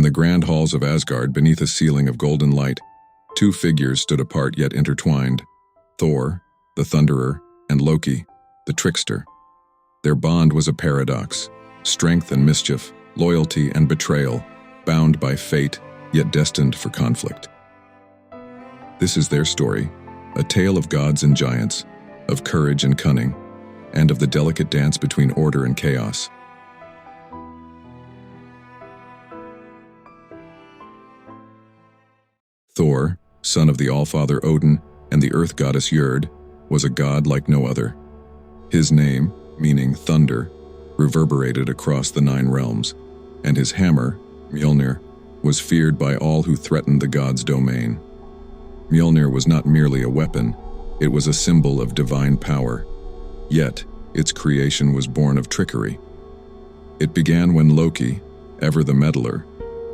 the grand halls of Asgard, beneath a ceiling of golden light, two figures stood apart yet intertwined: Thor, the Thunderer, and Loki, the Trickster. Their bond was a paradox: strength and mischief, loyalty and betrayal, bound by fate, yet destined for conflict. This is their story, a tale of gods and giants, of courage and cunning, and of the delicate dance between order and chaos. Thor, son of the Allfather Odin and the earth goddess Jord, was a god like no other. His name, meaning thunder, reverberated across the 9 realms, and his hammer, Mjölnir, was feared by all who threatened the god's domain. Mjölnir was not merely a weapon, it was a symbol of divine power. Yet, its creation was born of trickery. It began when Loki, ever the meddler,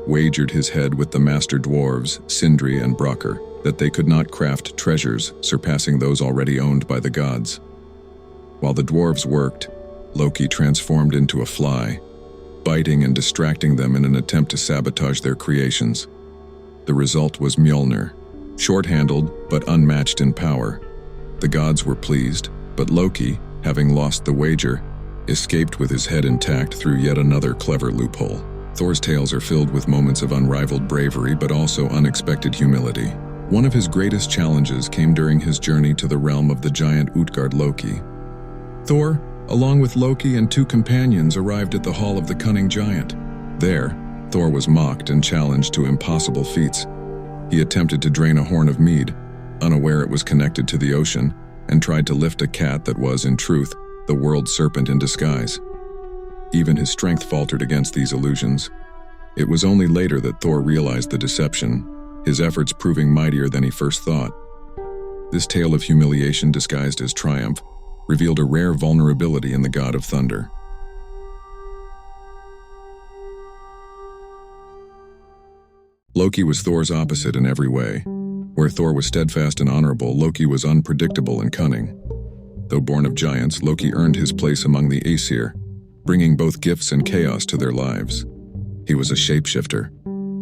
wagered his head with the master dwarves, Sindri and Brokkr, that they could not craft treasures surpassing those already owned by the gods. While the dwarves worked, Loki transformed into a fly, biting and distracting them in an attempt to sabotage their creations. The result was Mjölnir, short-handled but unmatched in power. The gods were pleased, but Loki, having lost the wager, escaped with his head intact through yet another clever loophole. Thor's tales are filled with moments of unrivaled bravery but also unexpected humility. One of his greatest challenges came during his journey to the realm of the giant Utgard-Loki. Thor, along with Loki and 2 companions, arrived at the hall of the cunning giant. There, Thor was mocked and challenged to impossible feats. He attempted to drain a horn of mead, unaware it was connected to the ocean, and tried to lift a cat that was, in truth, the world serpent in disguise. Even his strength faltered against these illusions. It was only later that Thor realized the deception, his efforts proving mightier than he first thought. This tale of humiliation disguised as triumph revealed a rare vulnerability in the god of thunder. Loki was Thor's opposite in every way. Where Thor was steadfast and honorable, Loki was unpredictable and cunning. Though born of giants, Loki earned his place among the Aesir, bringing both gifts and chaos to their lives. He was a shapeshifter,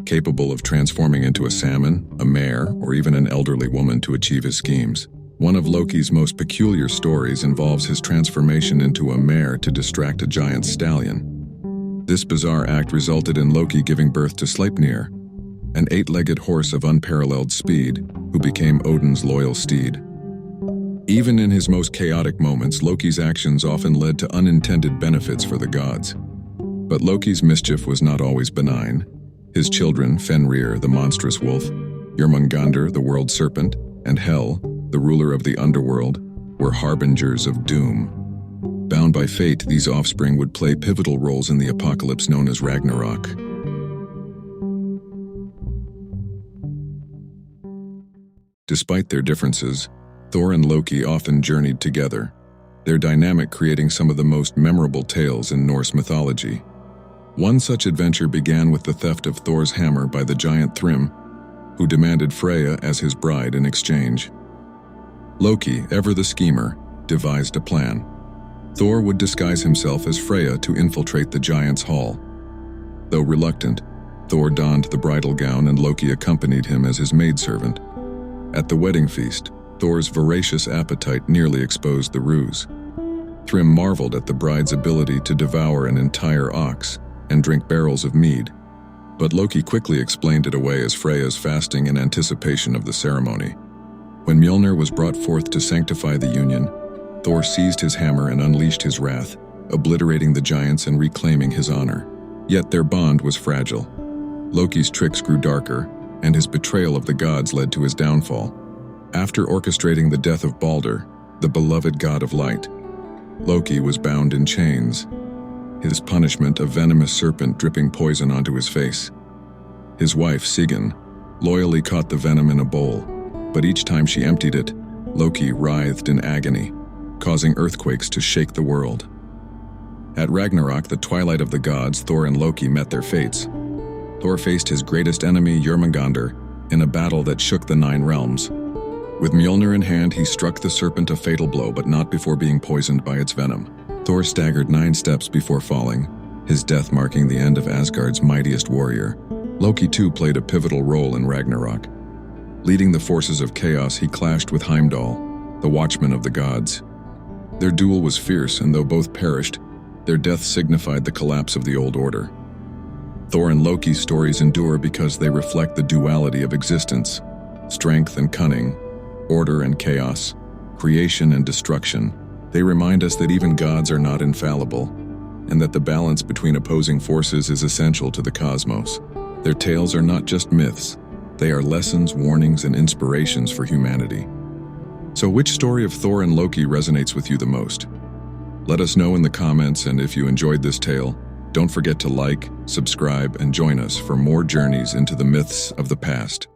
capable of transforming into a salmon, a mare, or even an elderly woman to achieve his schemes. One of Loki's most peculiar stories involves his transformation into a mare to distract a giant stallion. This bizarre act resulted in Loki giving birth to Sleipnir, an 8-legged horse of unparalleled speed, who became Odin's loyal steed. Even in his most chaotic moments, Loki's actions often led to unintended benefits for the gods. But Loki's mischief was not always benign. His children, Fenrir, the monstrous wolf, Jörmungandr, the world serpent, and Hel, the ruler of the underworld, were harbingers of doom. Bound by fate, these offspring would play pivotal roles in the apocalypse known as Ragnarok. Despite their differences, Thor and Loki often journeyed together, their dynamic creating some of the most memorable tales in Norse mythology. One such adventure began with the theft of Thor's hammer by the giant Thrym, who demanded Freya as his bride in exchange. Loki, ever the schemer, devised a plan. Thor would disguise himself as Freya to infiltrate the giant's hall. Though reluctant, Thor donned the bridal gown and Loki accompanied him as his maidservant. At the wedding feast, Thor's voracious appetite nearly exposed the ruse. Thrym marveled at the bride's ability to devour an entire ox and drink barrels of mead, but Loki quickly explained it away as Freya's fasting in anticipation of the ceremony. When Mjölnir was brought forth to sanctify the union, Thor seized his hammer and unleashed his wrath, obliterating the giants and reclaiming his honor. Yet their bond was fragile. Loki's tricks grew darker, and his betrayal of the gods led to his downfall. After orchestrating the death of Balder, the beloved god of light, Loki was bound in chains, his punishment a venomous serpent dripping poison onto his face. His wife, Sigyn, loyally caught the venom in a bowl, but each time she emptied it, Loki writhed in agony, causing earthquakes to shake the world. At Ragnarok, the twilight of the gods, Thor and Loki met their fates. Thor faced his greatest enemy, Jörmungandr, in a battle that shook the 9 realms. With Mjölnir in hand, he struck the serpent a fatal blow, but not before being poisoned by its venom. Thor staggered 9 steps before falling, his death marking the end of Asgard's mightiest warrior. Loki too played a pivotal role in Ragnarok. Leading the forces of chaos, he clashed with Heimdall, the watchman of the gods. Their duel was fierce, and though both perished, their death signified the collapse of the old order. Thor and Loki's stories endure because they reflect the duality of existence: strength and cunning, order and chaos, creation and destruction. They remind us that even gods are not infallible, and that the balance between opposing forces is essential to the cosmos. Their tales are not just myths, they are lessons, warnings, and inspirations for humanity. So which story of Thor and Loki resonates with you the most? Let us know in the comments, and if you enjoyed this tale, don't forget to like, subscribe, and join us for more journeys into the myths of the past.